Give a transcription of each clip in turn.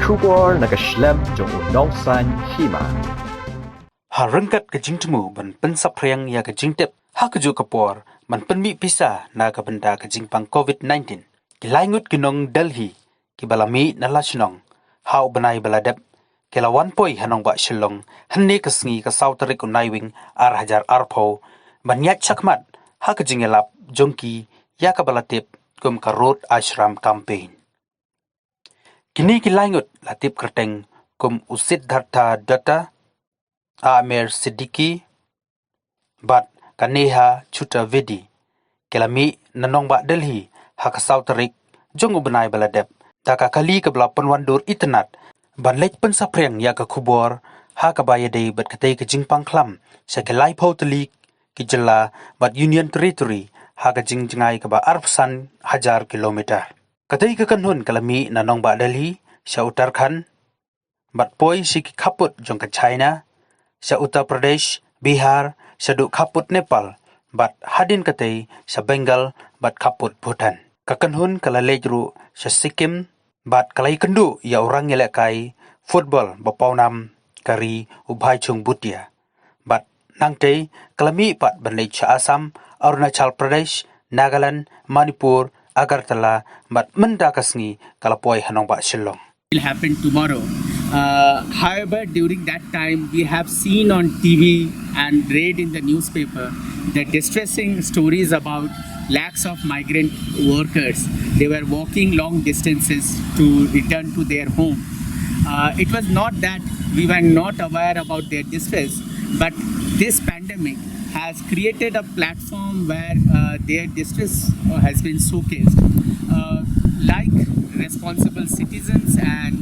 Kubor naga Khlam jong nong san Hima. Harangkat ke Jingtemu ban Pynsaphriang ya ke Jingtip ha ke ju kapor man penmi pisa na ka benda ke jingpang COVID-19 ki laingut kinong Delhi ki balami na Lashnong hau banai baladep ki lawan poi hanong ba Shilllong hanne ke sngi ka sautari ku naiwing ar hajar arpho ban yak chakmat ha ke jingelap jongki ya ka balatip kum ka road Ashram campaign kini ki laingut latip kerteng kum usit dharta data Amer Siddiqui bat kaneha chuta vidi kelami nanong ba Delhi hakasau tarik jongu benai baladep taka kali ke belapan wandur internet ban lek Pynsaphriang ya ka khubor ha ka bayade bat katai ke jingpang Khlam sekelai pautelik ki jela bat union territory ha ka jingjngai ka ba arpsan hajar kilometer katai ke Kynhun kelami nanong ba Delhi sha Uttarakhand bat poi siki khaput jong ka China sa Uttar Pradesh, Bihar, sa du kaput Nepal, bat hadin katay sa Bengal, bat kaput Bhutan. Kakanhun kalalejru sa Sikkim, bat kalay kendu ya orang ngelakay football bapawnam kari ubhay chung butia. Bat nangtay kalami pat banlej sa Assam, Arunachal Pradesh, Nagaland, Manipur, Agartala, bat mendakasngi kalapoy hanong ba Shilllong. Will happen tomorrow. However, during that time, we have seen on TV and read in the newspaper the distressing stories about lakhs of migrant workers. They were walking long distances to return to their home. It was not that we were not aware about their distress, but this pandemic has created a platform where their distress has been showcased. Like responsible citizens and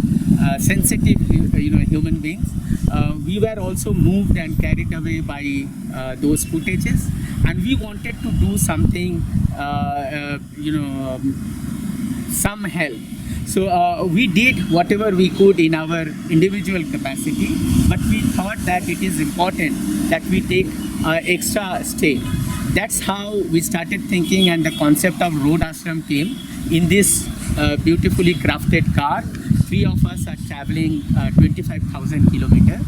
sensitive, human beings, we were also moved and carried away by those footages, and we wanted to do something, some help. So we did whatever we could in our individual capacity, but we thought that it is important that we take extra step. That's how we started thinking, and the concept of Road Ashram came in this beautifully crafted car. Three of us are traveling 25,000 kilometers.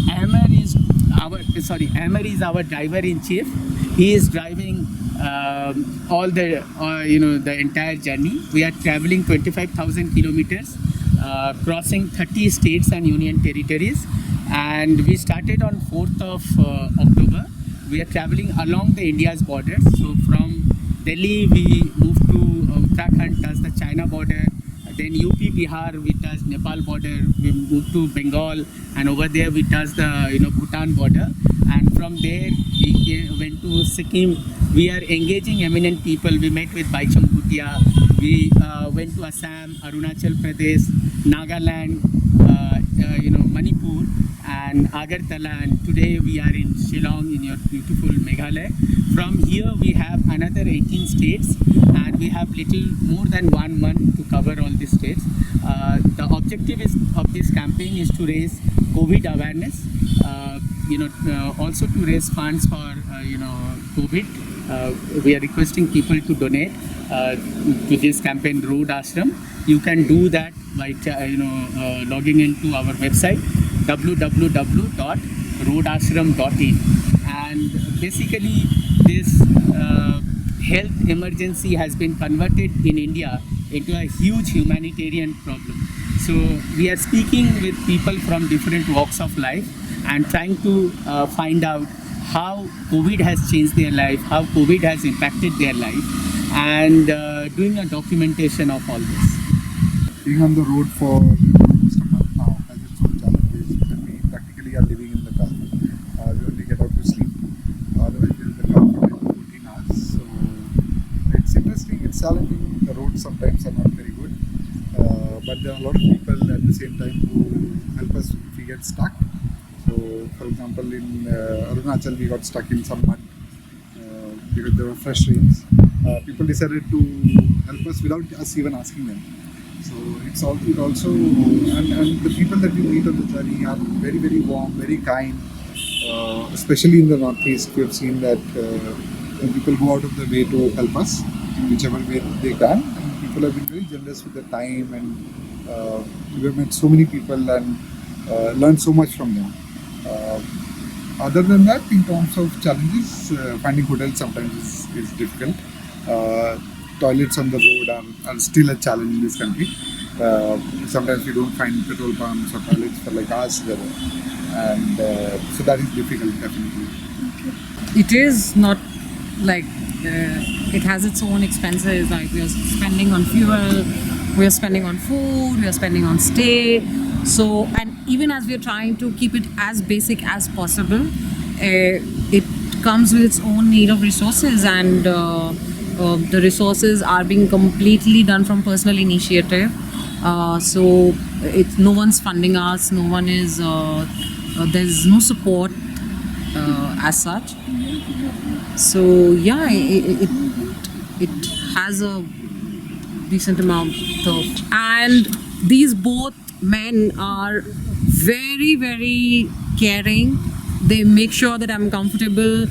Amar is our driver in chief. He is driving all the the entire journey. We are traveling 25,000 kilometers, crossing 30 states and union territories, and we started on 4th of October. We are traveling along the India's borders. So from Delhi we moved to Uttarakhand, touched the China border. Then UP, Bihar, we touched Nepal border. We moved to Bengal, and over there we touched the Bhutan border. And from there we went to Sikkim. We are engaging eminent people. We met with Baichung Bhutia. We went to Assam, Arunachal Pradesh, Nagaland, Manipur, and Agartala. And today we are in Shilllong, in your beautiful Meghalaya. From here we have another 18 states, and we have little more than 1 month to cover all these states. The objective of this campaign is to raise COVID awareness, also to raise funds for COVID. We are requesting people to donate to this campaign, Road Ashram. You can do that by logging into our website www.roadashram.in, and basically this health emergency has been converted in India into a huge humanitarian problem. So we are speaking with people from different walks of life and trying to find out how COVID has changed their life, how COVID has impacted their life, and doing a documentation of all this. Being on the road for almost a month now has its own challenges, when we practically are living in the car. We only get out to sleep. Otherwise, we're in the car for 14 hours. So it's interesting, it's challenging. The roads sometimes are not very good, but there are a lot of people at the same time who help us if we get stuck. So, for example, in Arunachal, we got stuck in some mud because there were fresh rains. People decided to help us without us even asking them. So it also and the people that we meet on the journey are very, very warm, very kind. Especially in the Northeast, we have seen that when people go out of their way to help us in whichever way they can, and people have been very generous with their time, and we have met so many people and learned so much from them. Other than that, in terms of challenges, finding hotels sometimes is difficult. Toilets on the road are still a challenge in this country. Sometimes we don't find petrol pumps or toilets for like hours together, and so that is difficult, definitely. It is not like it has its own expenses. Like we are spending on fuel, we are spending on food, we are spending on stay. So, and even as we are trying to keep it as basic as possible, it comes with its own need of resources, and the resources are being completely done from personal initiative. So it's no one's funding us, no one is there's no support as such. So yeah, it has a decent amount of, and these both men are very, very caring. They make sure that I'm comfortable.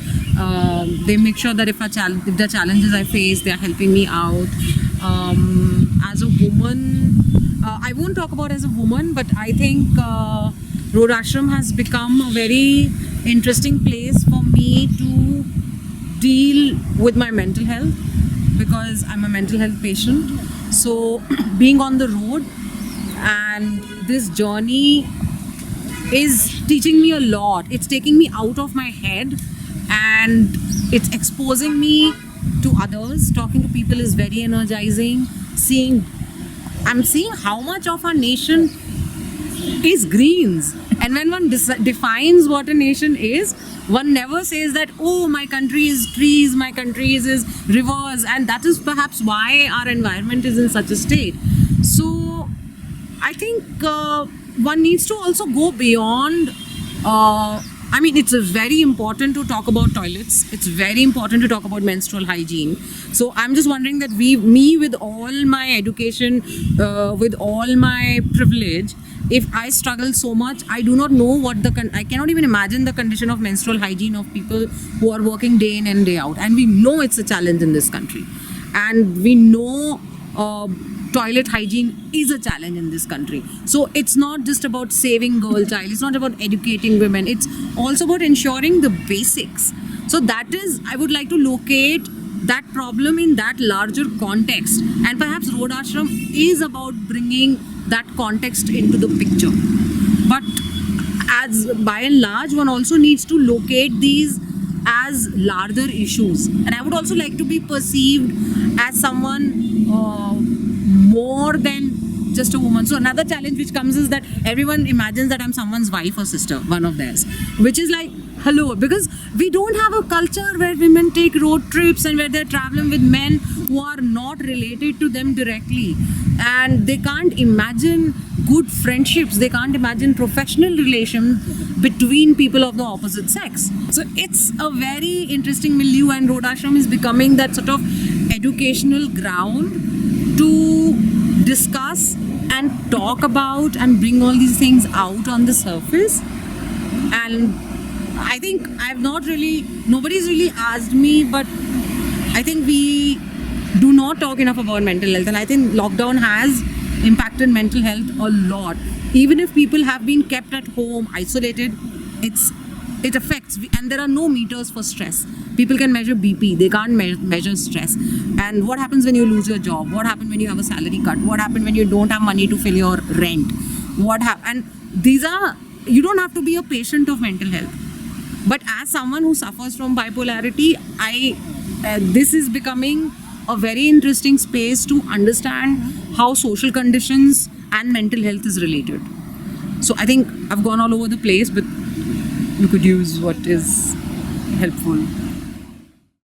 They make sure that if the challenges I face, they are helping me out. As a woman, I won't talk about as a woman, but I think Road Ashram has become a very interesting place for me to deal with my mental health, because I'm a mental health patient. So being on the road and this journey is teaching me a lot. It's taking me out of my head and it's exposing me to others. Talking to people is very energizing. I'm seeing how much of our nation is greens, and when one defines what a nation is, one never says that, oh, my country is trees, my country is rivers, and that is perhaps why our environment is in such a state. So I think one needs to also go beyond. I mean, it's very important to talk about toilets. It's very important to talk about menstrual hygiene. So I'm just wondering that me with all my education, with all my privilege, if I struggle so much, I do not know I cannot even imagine the condition of menstrual hygiene of people who are working day in and day out. And we know it's a challenge in this country. And we know toilet hygiene is a challenge in this country. So it's not just about saving girl child, it's not about educating women, it's also about ensuring the basics. So that is, I would like to locate that problem in that larger context, and perhaps Road Ashram is about bringing that context into the picture. But as by and large, one also needs to locate these as larger issues, and I would also like to be perceived as someone more than just a woman. So another challenge which comes is that everyone imagines that I'm someone's wife or sister, one of theirs, which is like, hello, because we don't have a culture where women take road trips and where they're traveling with men who are not related to them directly, and they can't imagine good friendships, they can't imagine professional relations between people of the opposite sex. So it's a very interesting milieu, and Road Ashram is becoming that sort of educational ground to discuss and talk about and bring all these things out on the surface. And I think nobody's really asked me, but I think we do not talk enough about mental health, and I think lockdown has impacted mental health a lot. Even if people have been kept at home, isolated, it affects, and there are no meters for stress. People can measure BP, they can't measure stress. And what happens when you lose your job? What happens when you have a salary cut? What happens when you don't have money to fill your rent? And these are, you don't have to be a patient of mental health. But as someone who suffers from bipolarity, this is becoming a very interesting space to understand how social conditions and mental health is related. So I think I've gone all over the place, but you could use what is helpful.